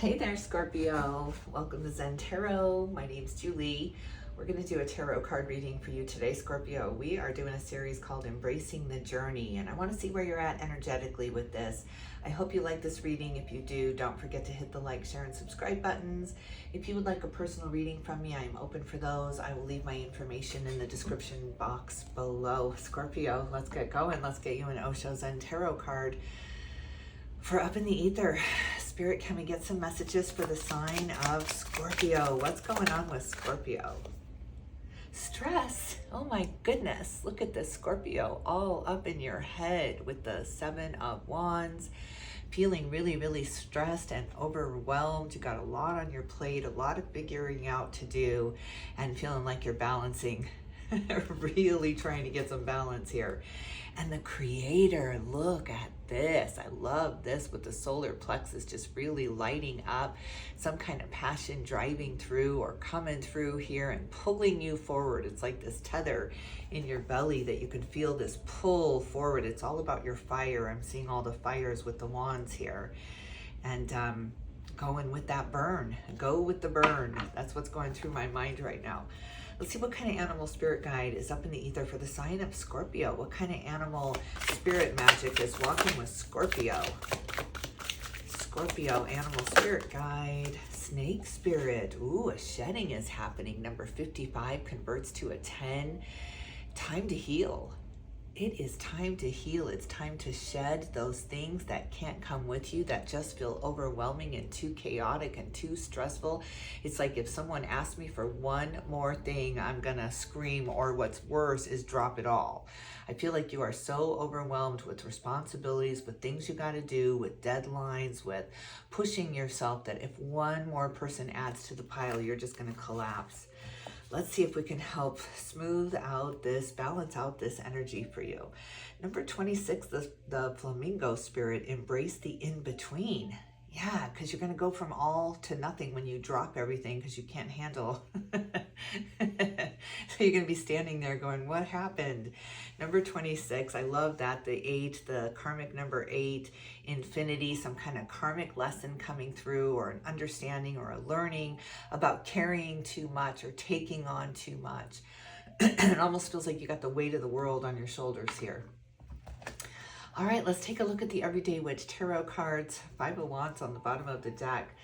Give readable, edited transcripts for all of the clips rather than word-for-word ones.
Hey there, Scorpio. Welcome to Zen-Tarot. My name's Julie. We're going to do a tarot card reading for you today, Scorpio. We are doing a series called Embracing the Journey, and I want to see where you're at energetically with this. I hope you like this reading. If you do, don't forget to hit the like, share, and subscribe buttons. If you would like a personal reading from me, I am open for those. I will leave my information in the description box below. Scorpio, let's get going. Let's get you an Osho Zen Tarot card for Up in the Ether. Spirit, can we get some messages for the sign of Scorpio? What's going on with Scorpio? Stress. Oh my goodness. Look at this, Scorpio, all up in your head with the Seven of Wands. Feeling really, really stressed and overwhelmed. You got a lot on your plate, a lot of figuring out to do, and feeling like you're balancing, really trying to get some balance here. And the Creator, look at this. I love this with the solar plexus just really lighting up, some kind of passion driving through or coming through here and pulling you forward. It's like this tether in your belly that you can feel this pull forward. It's all about your fire. I'm seeing all the fires with the wands here. And going with that burn. Go with the burn. That's what's going through my mind right now. Let's see what kind of animal spirit guide is up in the ether for the sign of Scorpio. What kind of animal spirit magic is walking with Scorpio? Scorpio, animal spirit guide. Snake spirit. Ooh, a shedding is happening. Number 55 converts to a 10. Time to heal. It is time to heal. It's time to shed those things that can't come with you, that just feel overwhelming and too chaotic and too stressful. It's like if someone asked me for one more thing, I'm gonna scream, or what's worse is drop it all. I feel like you are so overwhelmed with responsibilities, with things you gotta do, with deadlines, with pushing yourself, that if one more person adds to the pile, you're just gonna collapse. Let's see if we can help smooth out this, balance out this energy for you. Number 26, the flamingo spirit, embrace the in-between. Yeah, because you're going to go from all to nothing when you drop everything because you can't handle. So you're going to be standing there going, what happened? Number 26, I love that. The 8, the karmic number 8, infinity, some kind of karmic lesson coming through, or an understanding or a learning about carrying too much or taking on too much. It almost feels like you got the weight of the world on your shoulders here. All right, let's take a look at the Everyday Witch Tarot cards. 5 of Wands on the bottom of the deck.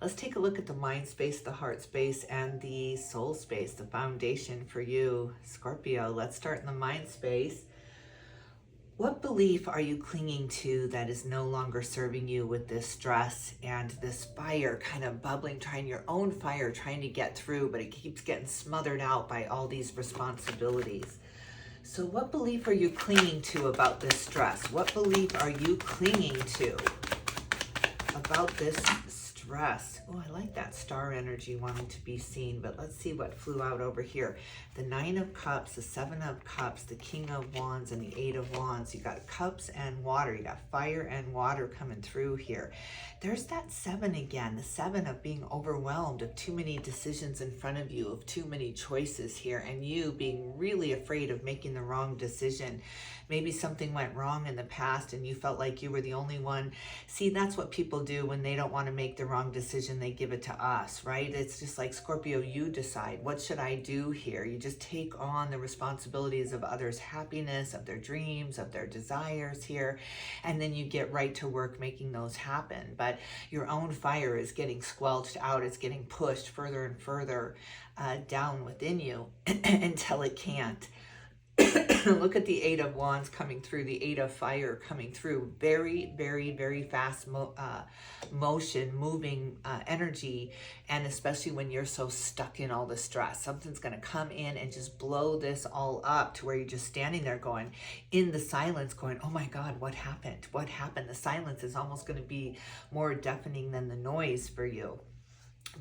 Let's take a look at the mind space, the heart space, and the soul space, the foundation for you, Scorpio. Let's start in the mind space. What belief are you clinging to that is no longer serving you with this stress and this fire kind of bubbling, trying your own fire, trying to get through, but it keeps getting smothered out by all these responsibilities? So what belief are you clinging to about this stress? What belief are you clinging to about this stress? Oh, I like that star energy wanting to be seen, but let's see what flew out over here. The 9 of Cups, the 7 of Cups, the King of Wands, and the 8 of Wands. You got cups and water. You got fire and water coming through here. There's that 7 again, the 7 of being overwhelmed, of too many decisions in front of you, of too many choices here, and you being really afraid of making the wrong decision. Maybe something went wrong in the past and you felt like you were the only one. See, that's what people do when they don't want to make the wrong decision. They give it to us, right? It's just like, Scorpio, you decide, what should I do here? You just take on the responsibilities of others' happiness, of their dreams, of their desires here, and then you get right to work making those happen. But your own fire is getting squelched out. It's getting pushed further and further down within you until it can't. Look at the 8 of Wands coming through, the 8 of Fire coming through. Very, very, very fast motion, moving energy, and especially when you're so stuck in all the stress. Something's going to come in and just blow this all up to where you're just standing there going, in the silence, going, oh my God, what happened? What happened? The silence is almost going to be more deafening than the noise for you.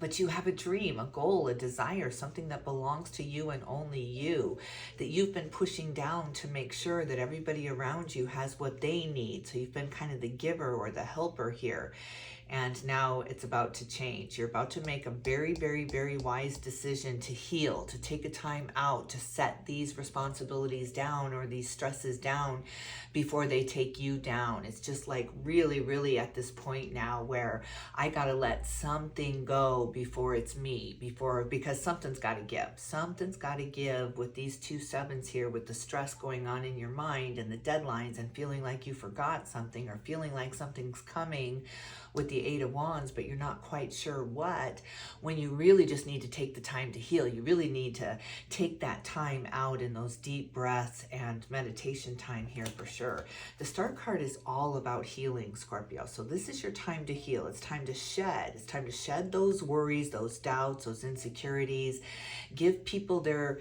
But you have a dream, a goal, a desire, something that belongs to you and only you, that you've been pushing down to make sure that everybody around you has what they need. So you've been kind of the giver or the helper here. and now it's about to change. You're about to make a very, very, very wise decision to heal, to take a time out, to set these responsibilities down or these stresses down before they take you down. It's just like really, really at this point now where I gotta let something go before it's me, because something's gotta give. Something's gotta give with these 2 sevens here, with the stress going on in your mind and the deadlines and feeling like you forgot something or feeling like something's coming with the 8 of Wands, but you're not quite sure what, when you really just need to take the time to heal. You really need to take that time out in those deep breaths and meditation time here for sure. The Star card is all about healing, Scorpio. So this is your time to heal. It's time to shed. It's time to shed those worries, those doubts, those insecurities. Give people their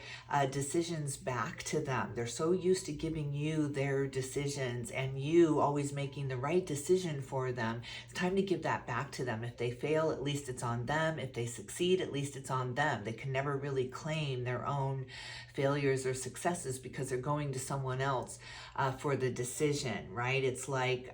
decisions back to them. They're so used to giving you their decisions and you always making the right decision for them. It's time to give that back to them. If they fail, at least it's on them. If they succeed, at least it's on them. They can never really claim their own failures or successes because they're going to someone else for the decision, right? It's like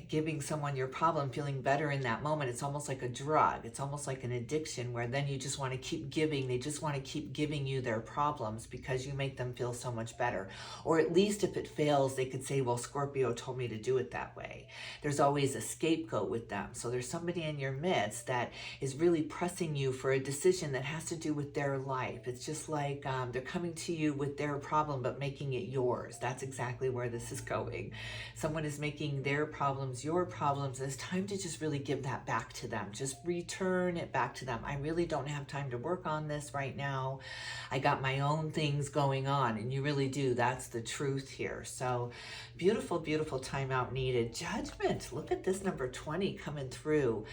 giving someone your problem, feeling better in that moment. It's almost like a drug. It's almost like an addiction where then you just want to keep giving. They just want to keep giving you their problems because you make them feel so much better. Or at least if it fails, they could say, well, Scorpio told me to do it that way. There's always a scapegoat with them. So there's somebody in your midst that is really pressing you for a decision that has to do with their life. It's just like they're coming to you with their problem, but making it yours. That's exactly where this is going. Someone is making their problems your problems, and it's time to just really give that back to them. Just return it back to them. I really don't have time to work on this right now. I got my own things going on, and you really do. That's the truth here. So beautiful, beautiful time out needed. Judgment. Look at this number 20 coming through.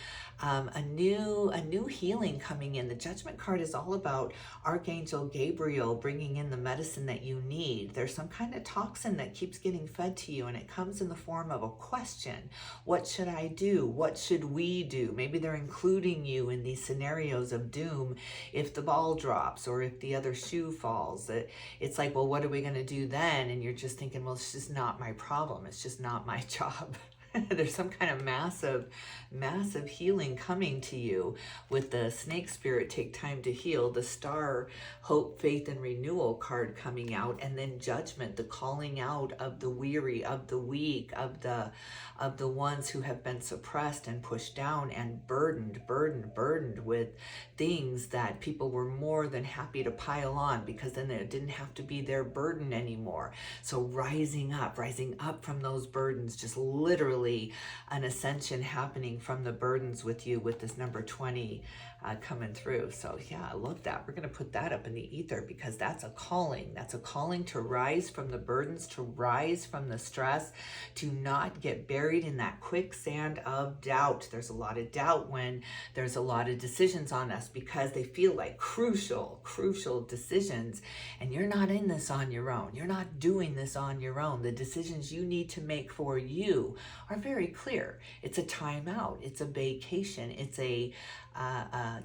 A new healing coming in. The Judgment card is all about Archangel Gabriel bringing in the medicine that you need. There's some kind of toxin that keeps getting fed to you, and it comes in the form of a question. What should I do? What should we do? Maybe they're including you in these scenarios of doom if the ball drops or if the other shoe falls. It's like, well, what are we going to do then? And you're just thinking, well, it's just not my problem. It's just not my job. There's some kind of massive healing coming to you with the Snake Spirit, take time to heal, the Star, hope, faith, and renewal card coming out, and then Judgment, the calling out of the weary, of the weak, of the ones who have been suppressed and pushed down and burdened with things that people were more than happy to pile on because then it didn't have to be their burden anymore. So rising up from those burdens, just literally an ascension happening from the burdens with you with this number 20 coming through. So yeah, I love that. We're going to put that up in the ether because that's a calling. That's a calling to rise from the burdens, to rise from the stress, to not get buried in that quicksand of doubt. There's a lot of doubt when there's a lot of decisions on us because they feel like crucial decisions, and you're not in this on your own. You're not doing this on your own. The decisions you need to make for you are very clear. It's a time out. It's a vacation. It's a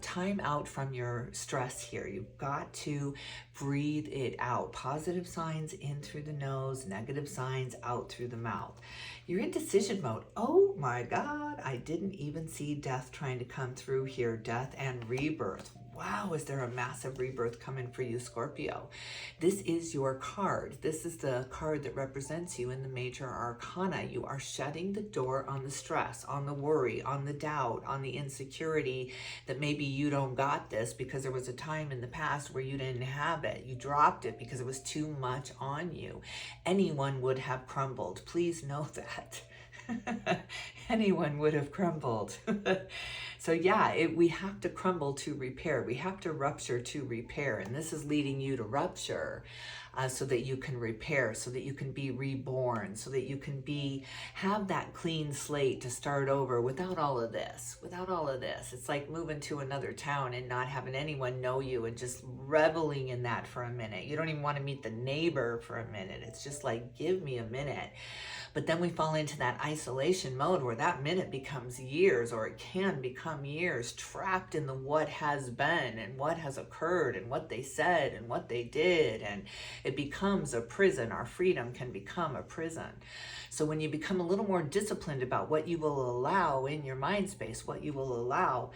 time out from your stress here. You've got to breathe it out. Positive signs in through the nose, negative signs out through the mouth. You're in decision mode. Oh my God, I didn't even see death trying to come through here. Death and rebirth. Wow, is there a massive rebirth coming for you, Scorpio? This is your card. This is the card that represents you in the major arcana. You are shutting the door on the stress, on the worry, on the doubt, on the insecurity that maybe you don't got this because there was a time in the past where you didn't have it. You dropped it because it was too much on you. Anyone would have crumbled. Please know that. Anyone would have crumbled. So yeah, we have to crumble to repair. We have to rupture to repair. And this is leading you to rupture so that you can repair, so that you can be reborn, so that you can have that clean slate to start over without all of this. It's like moving to another town and not having anyone know you and just reveling in that for a minute. You don't even want to meet the neighbor for a minute. It's just like, give me a minute. But then we fall into that isolation mode where that minute becomes years, or it can become years, trapped in the what has been and what has occurred and what they said and what they did. And it becomes a prison. Our freedom can become a prison. So when you become a little more disciplined about what you will allow in your mind space, what you will allow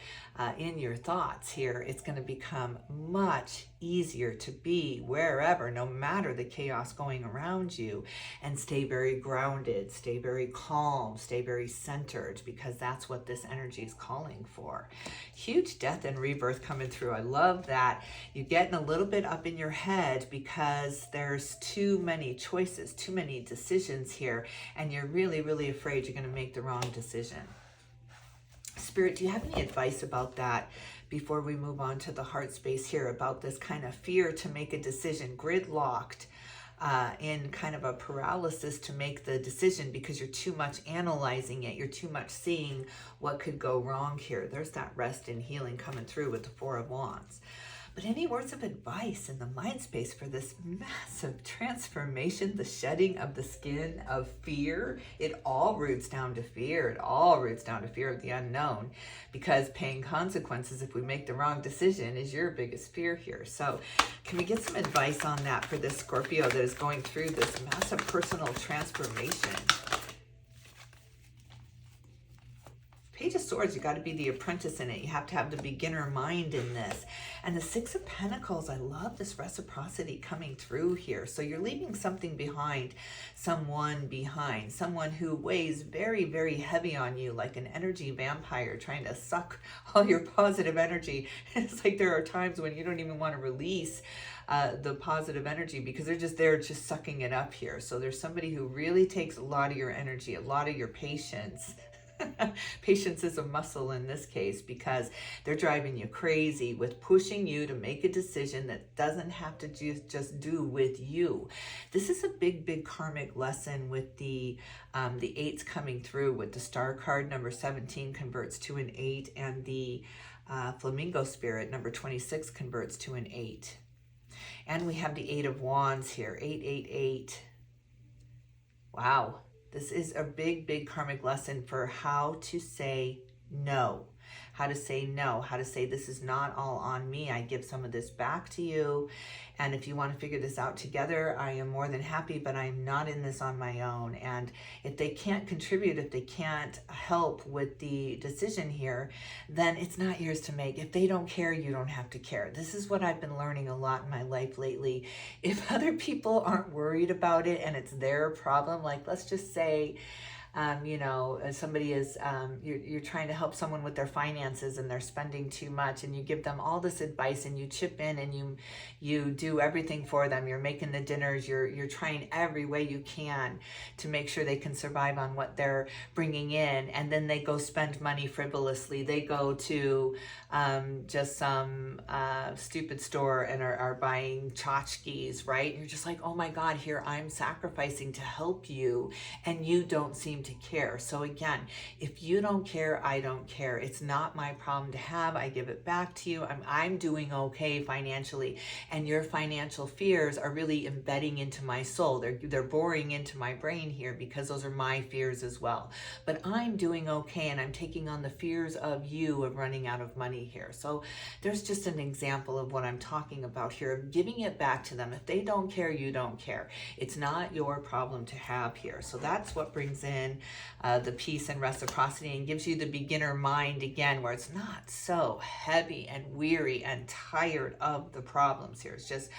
in your thoughts here, it's going to become much easier to be wherever, no matter the chaos going around you, and stay very grounded, stay very calm, stay very centered, because that's what this energy is calling for. Huge death and rebirth coming through. I love that. You're getting a little bit up in your head because there's too many choices, too many decisions here, and you're really, really afraid you're going to make the wrong decision. Spirit, do you have any advice about that before we move on to the heart space here, about this kind of fear to make a decision, gridlocked in kind of a paralysis to make the decision because you're too much analyzing it, you're too much seeing what could go wrong here? There's that rest and healing coming through with the Four of Wands. But any words of advice in the mind space for this massive transformation, the shedding of the skin of fear? It all roots down to fear. It all roots down to fear of the unknown, because paying consequences if we make the wrong decision is your biggest fear here. So can we get some advice on that for this Scorpio that is going through this massive personal transformation? Page of Swords, you got to be the apprentice in it. You have to have the beginner mind in this. And the Six of Pentacles, I love this reciprocity coming through here. So you're leaving something behind, someone who weighs very, very heavy on you, like an energy vampire trying to suck all your positive energy. It's like there are times when you don't even want to release the positive energy because they're just there, just sucking it up here. So there's somebody who really takes a lot of your energy, a lot of your patience. Patience is a muscle in this case, because they're driving you crazy with pushing you to make a decision that doesn't have to just do with you. This is a big, big karmic lesson with the eights coming through, with the star card number 17 converts to an 8, and the flamingo spirit number 26 converts to an 8. And we have the 8 of Wands here, 888. Wow. This is a big, big karmic lesson for how to say no. How to say no, how to say this is not all on me. I give some of this back to you. And if you want to figure this out together, I am more than happy, but I'm not in this on my own. And if they can't contribute, if they can't help with the decision here, then it's not yours to make. If they don't care, you don't have to care. This is what I've been learning a lot in my life lately. If other people aren't worried about it and it's their problem, like let's just say, somebody is, you're trying to help someone with their finances and they're spending too much, and you give them all this advice and you chip in and you do everything for them. You're making the dinners, you're trying every way you can to make sure they can survive on what they're bringing in, and then they go spend money frivolously. They go to just some stupid store and are buying tchotchkes, right? And you're just like, oh my God, here I'm sacrificing to help you, and you don't seem to care. So again, if you don't care, I don't care. It's not my problem to have. I give it back to you. I'm doing okay financially, and your financial fears are really embedding into my soul. They're boring into my brain here because those are my fears as well. But I'm doing okay, and I'm taking on the fears of you of running out of money here. So there's just an example of what I'm talking about here, of giving it back to them. If they don't care, you don't care. It's not your problem to have here. So that's what brings in the peace and reciprocity, and gives you the beginner mind again, where it's not so heavy and weary and tired of the problems here. It's just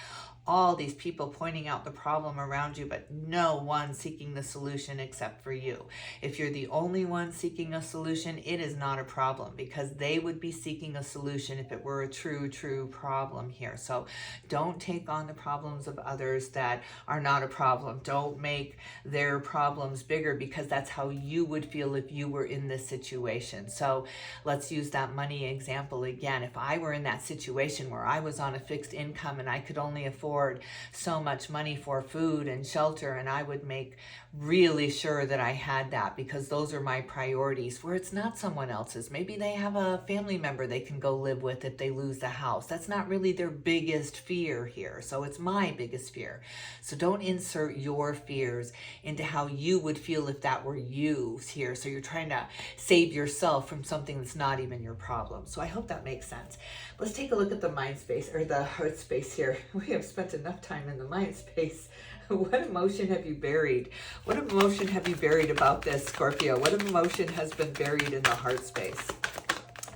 all these people pointing out the problem around you, but no one seeking the solution except for you. If you're the only one seeking a solution, it is not a problem, because they would be seeking a solution if it were a true problem here. So don't take on the problems of others that are not a problem. Don't make their problems bigger, because that's how you would feel if you were in this situation. So let's use that money example again. If I were in that situation where I was on a fixed income and I could only afford so much money for food and shelter, and I would make really sure that I had that, because those are my priorities, where it's not someone else's. Maybe they have a family member they can go live with if they lose the house. That's not really their biggest fear here. So it's my biggest fear. So don't insert your fears into how you would feel if that were you here. So you're trying to save yourself from something that's not even your problem. So I hope that makes sense. Let's take a look at the mind space, or the heart space here. We have spent enough time in the mind space. What emotion have you buried? What emotion have you buried about this, Scorpio? What emotion has been buried in the heart space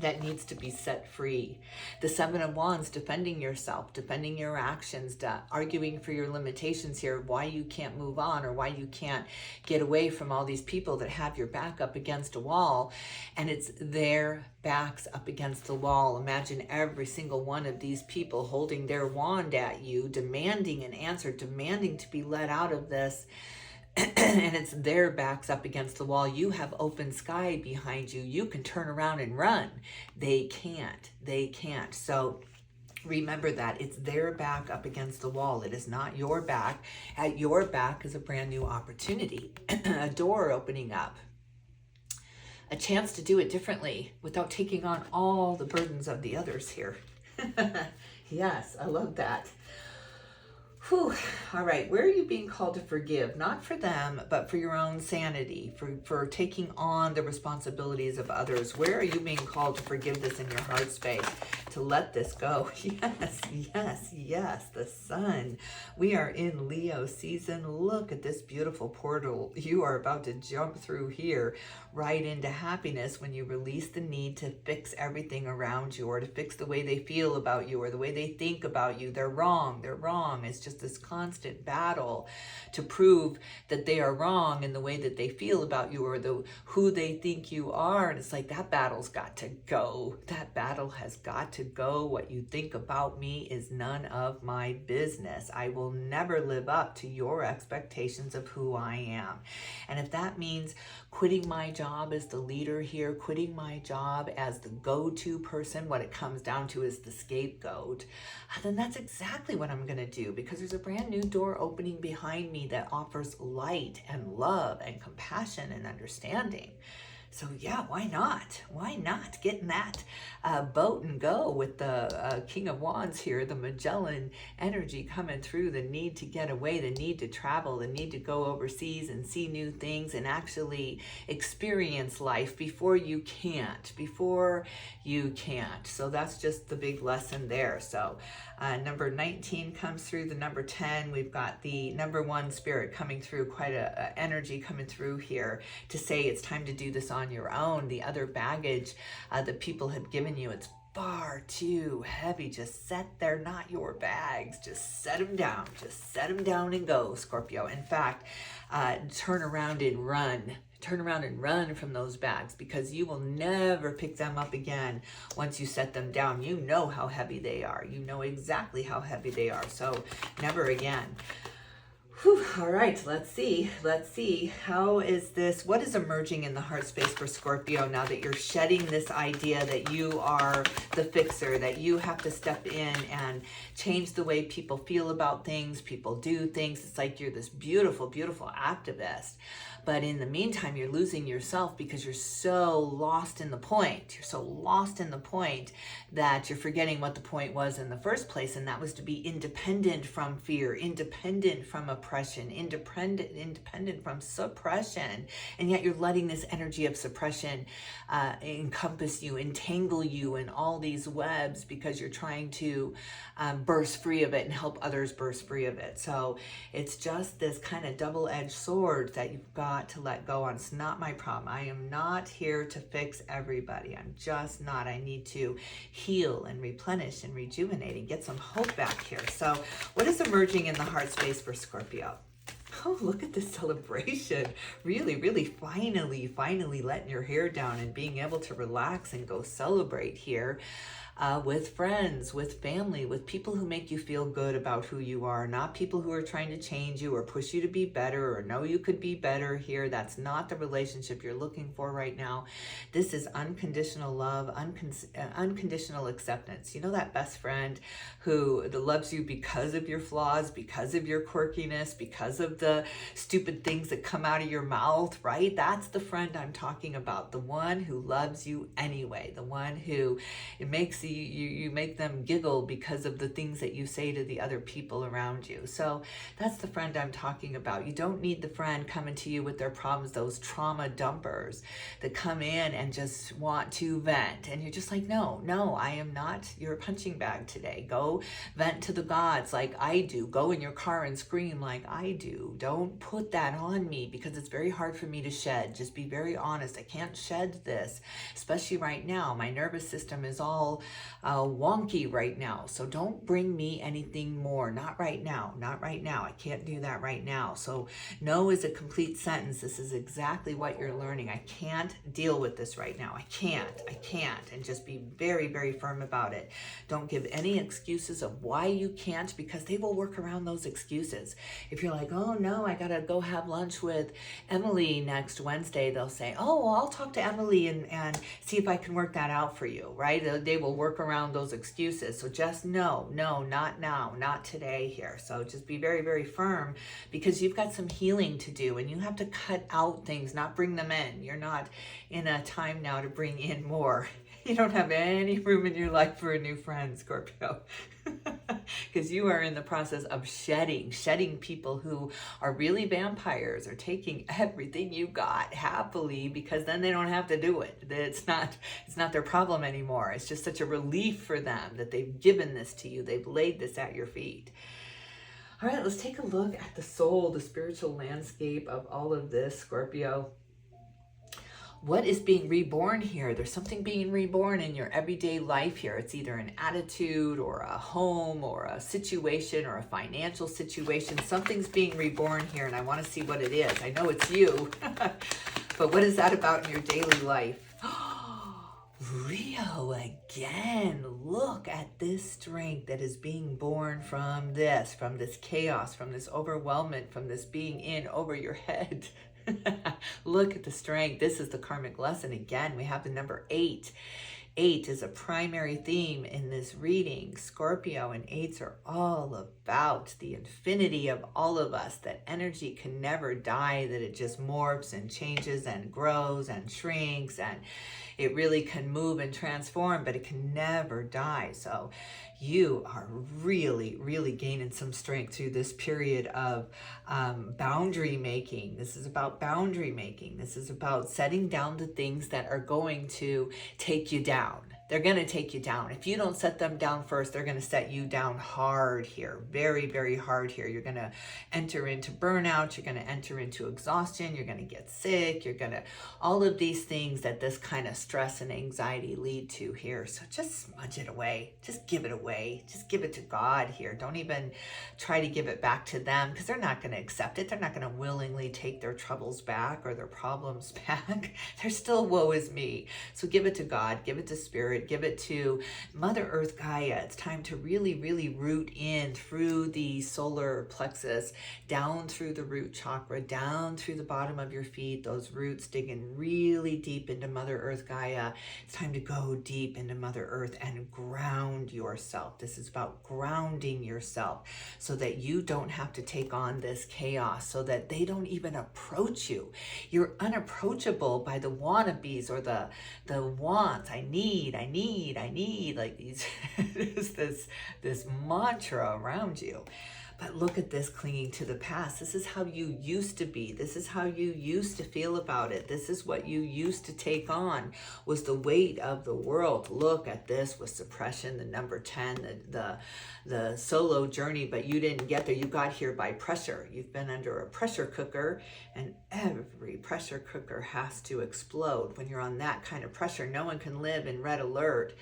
that needs to be set free? The Seven of Wands, defending yourself, defending your actions, arguing for your limitations here, why you can't move on or why you can't get away from all these people that have your back up against a wall, and it's their backs up against the wall. Imagine every single one of these people holding their wand at you, demanding an answer, demanding to be let out of this. And it's their backs up against the wall. You have open sky behind you. You can turn around and run. They can't. They can't. So remember that it's their back up against the wall. It is not your back. At your back is a brand new opportunity, a door opening up, a chance to do it differently without taking on all the burdens of the others here. Yes, I love that. Whew. All right, where are you being called to forgive? Not for them, but for your own sanity, for taking on the responsibilities of others. Where are you being called to forgive this in your heart space? To let this go? Yes, yes, yes, the sun. We are in Leo season. Look at this beautiful portal. You are about to jump through here right into happiness when you release the need to fix everything around you or to fix the way they feel about you or the way they think about you. They're wrong. They're wrong. It's just this constant battle to prove that they are wrong in the way that they feel about you or who they think you are. And it's like, that battle's got to go. That battle has got to go. What you think about me is none of my business. I will never live up to your expectations of who I am. And if that means quitting my job as the leader here, quitting my job as the go-to person, what it comes down to is the scapegoat, then that's exactly what I'm going to do, because there's a brand new door opening behind me that offers light and love and compassion and understanding. So yeah, why not? Why not get in that boat and go with the King of Wands here, the Magellan energy coming through, the need to get away, the need to travel, the need to go overseas and see new things and actually experience life before you can't. So that's just the big lesson there. So number 19 comes through, the number 10. We've got the number 1 spirit coming through, quite a energy coming through here to say it's time to do this on your own. The other baggage that people have given you, it's far too heavy. Just they're not your bags. Just set them down. Just set them down and go, Scorpio. In fact, turn around and run. Turn around and run from those bags, because you will never pick them up again once you set them down. You know how heavy they are. You know exactly how heavy they are. So never again. Whew. All right, let's see. How is this? What is emerging in the heart space for Scorpio now that you're shedding this idea that you are the fixer, that you have to step in and change the way people feel about things, people do things. It's like you're this beautiful, beautiful activist. But in the meantime, you're losing yourself because you're so lost in the point. You're so lost in the point that you're forgetting what the point was in the first place. And that was to be independent from fear, independent from oppression, independent from suppression. And yet you're letting this energy of suppression encompass you, entangle you in all these webs because you're trying to burst free of it and help others burst free of it. So it's just this kind of double-edged sword that you've got to let go on. It's not my problem. I am not here to fix everybody. I'm just not. I need to heal and replenish and rejuvenate and get some hope back here. So what is emerging in the heart space for Scorpio? Oh, look at this celebration. Really, really finally letting your hair down and being able to relax and go celebrate here. With friends, with family, with people who make you feel good about who you are, not people who are trying to change you or push you to be better or know you could be better here. That's not the relationship you're looking for right now. This is unconditional love, unconditional acceptance. You know, that best friend who loves you because of your flaws, because of your quirkiness, because of the the stupid things that come out of your mouth, right? That's the friend I'm talking about. The one who loves you anyway. The one who it makes you make them giggle because of the things that you say to the other people around you. So that's the friend I'm talking about. You don't need the friend coming to you with their problems, those trauma dumpers that come in and just want to vent. And you're just like, no, I am not your punching bag today. Go vent to the gods like I do. Go in your car and scream like I do. Don't put that on me because it's very hard for me to shed. Just be very honest. I can't shed this, especially right now. My nervous system is all wonky right now. So don't bring me anything more. Not right now. Not right now. I can't do that right now. So no is a complete sentence. This is exactly what you're learning. I can't deal with this right now. I can't. And just be very, very firm about it. Don't give any excuses of why you can't, because they will work around those excuses. If you're like, oh no, I gotta go have lunch with Emily next Wednesday, they'll say, oh, well, I'll talk to Emily and see if I can work that out for you, right? They will work around those excuses. So just no, not now, not today here. So just be very, very firm, because you've got some healing to do and you have to cut out things, not bring them in. You're not in a time now to bring in more. You don't have any room in your life for a new friend, Scorpio, because you are in the process of shedding people who are really vampires, or taking everything you got happily, because then they don't have to do it. It's not their problem anymore. It's just such a relief for them that they've given this to you. They've laid this at your feet. All right, let's take a look at the soul, the spiritual landscape of all of this, Scorpio. What is being reborn here? There's something being reborn in your everyday life here. It's either an attitude or a home or a situation or a financial situation. Something's being reborn here, and I want to see what it is. I know it's you, but what is that about in your daily life? Leo again. Look at this strength that is being born from this chaos, from this overwhelmment, from this being in over your head. Look at the strength. This is the karmic lesson. Again, we have the number 8. 8 is a primary theme in this reading. Scorpio and 8s are all about the infinity of all of us, that energy can never die, that it just morphs and changes and grows and shrinks, and it really can move and transform, but it can never die. So you are really, really gaining some strength through this period of boundary making. This is about boundary making. This is about setting down the things that are going to take you down. They're going to take you down. If you don't set them down first, they're going to set you down hard here. Very, very hard here. You're going to enter into burnout. You're going to enter into exhaustion. You're going to get sick. You're going to, all of these things that this kind of stress and anxiety lead to here. So just smudge it away. Just give it away. Just give it to God here. Don't even try to give it back to them, because they're not going to accept it. They're not going to willingly take their troubles back or their problems back. They're still woe is me. So give it to God. Give it to Spirit. Give it to Mother Earth Gaia. It's time to really, really root in through the solar plexus, down through the root chakra, down through the bottom of your feet, those roots digging really deep into Mother Earth Gaia. It's time to go deep into Mother Earth and ground yourself. This is about grounding yourself so that you don't have to take on this chaos, so that they don't even approach you. You're unapproachable by the wannabes or the wants. I need, like these, this mantra around you. But look at this clinging to the past. This is how you used to be. This is how you used to feel about it. This is what you used to take on, was the weight of the world. Look at this with suppression, the number 10, the solo journey, but you didn't get there. You got here by pressure. You've been under a pressure cooker, and every pressure cooker has to explode. When you're on that kind of pressure, no one can live in red alert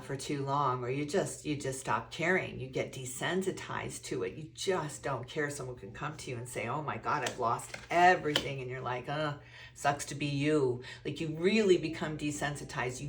for too long, or you just stop caring. You get desensitized to it. You just don't care. Someone can come to you and say, oh my God, I've lost everything. And you're like, Sucks to be you. Like, you really become desensitized.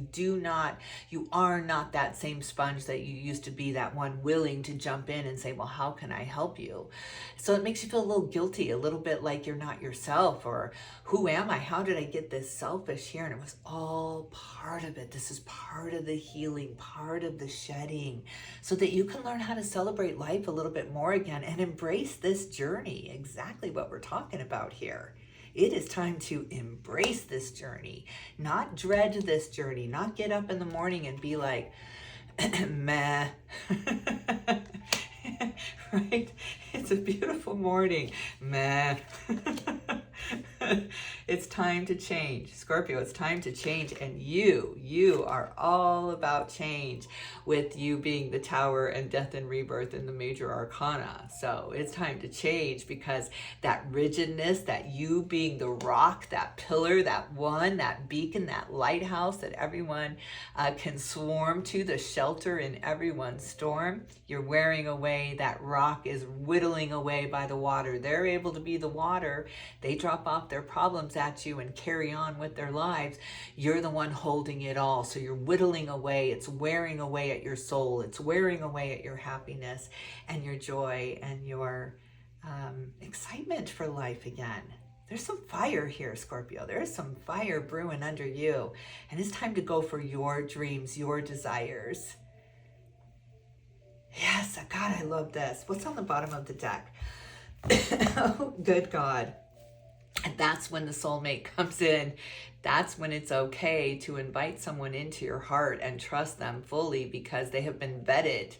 You are not that same sponge that you used to be, that one willing to jump in and say, well, how can I help you? So it makes you feel a little guilty, a little bit like you're not yourself, or who am I? How did I get this selfish here? And it was all part of it. This is part of the healing, part of the shedding, so that you can learn how to celebrate life a little bit more again and embrace this journey. Exactly what we're talking about here. It is time to embrace this journey, not dread this journey, not get up in the morning and be like, meh. Right? It's a beautiful morning. Meh. It's time to change. Scorpio, it's time to change. And you are all about change, with you being the Tower and death and rebirth in the major arcana. So it's time to change, because that rigidness, that you being the rock, that pillar, that one, that beacon, that lighthouse that everyone can swarm to, the shelter in everyone's storm, you're wearing away. That rock is whittling away by the water. They're able to be the water. They drop off their problems at you and carry on with their lives. You're the one holding it all. So you're whittling away. It's wearing away at your soul. It's wearing away at your happiness and your joy and your excitement for life again. There's some fire here, Scorpio. There's some fire brewing under you. And it's time to go for your dreams, your desires. Yes, God, I love this. What's on the bottom of the deck? Oh, good God. And that's when the soulmate comes in. That's when it's okay to invite someone into your heart and trust them fully, because they have been vetted.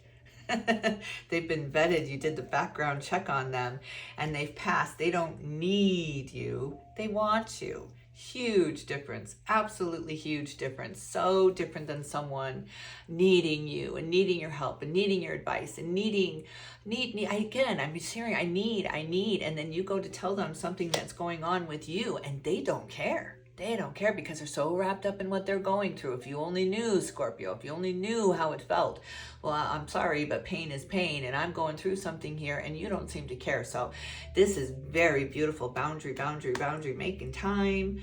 They've been vetted. You did the background check on them and they've passed. They don't need you. They want you. Huge difference. Absolutely huge difference. So different than someone needing you and needing your help and needing your advice and need. Again, I'm hearing, I need. And then you go to tell them something that's going on with you and they don't care. They don't care, because they're so wrapped up in what they're going through. If you only knew, Scorpio, if you only knew how it felt. Well, I'm sorry, but pain is pain, and I'm going through something here, and you don't seem to care. So this is very beautiful. Boundary, making time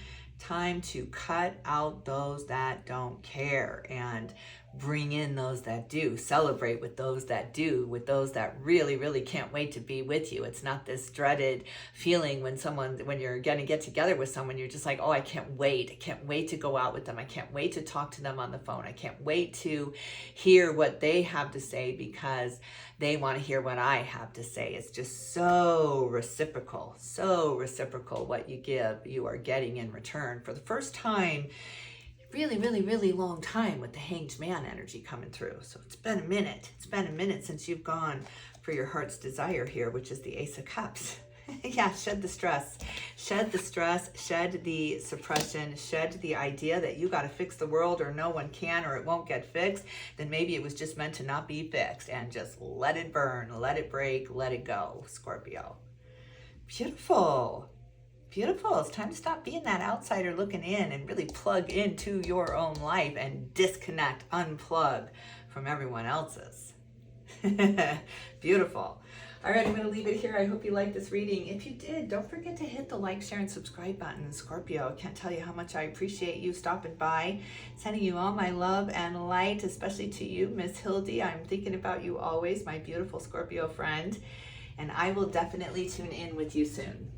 to cut out those that don't care and bring in those that do. Celebrate with those that do, with those that really, really can't wait to be with you. It's not this dreaded feeling when you're going to get together with someone, you're just like, oh, I can't wait. I can't wait to go out with them. I can't wait to talk to them on the phone. I can't wait to hear what they have to say, because they want to hear what I have to say. It's just so reciprocal what you give, you are getting in return for the first time. Really long time, with the Hanged Man energy coming through. So it's been a minute since you've gone for your heart's desire here, which is the Ace of Cups. Yeah, shed the stress, shed the suppression, shed the idea that you got to fix the world, or no one can, or it won't get fixed. Then maybe it was just meant to not be fixed, and just let it burn, let it break, let it go, Scorpio. Beautiful. It's time to stop being that outsider looking in and really plug into your own life and disconnect, unplug from everyone else's. Beautiful. All right, I'm going to leave it here. I hope you liked this reading. If you did, don't forget to hit the like, share, and subscribe button. Scorpio, I can't tell you how much I appreciate you stopping by. Sending you all my love and light, especially to you, Miss Hildy. I'm thinking about you always, my beautiful Scorpio friend. And I will definitely tune in with you soon.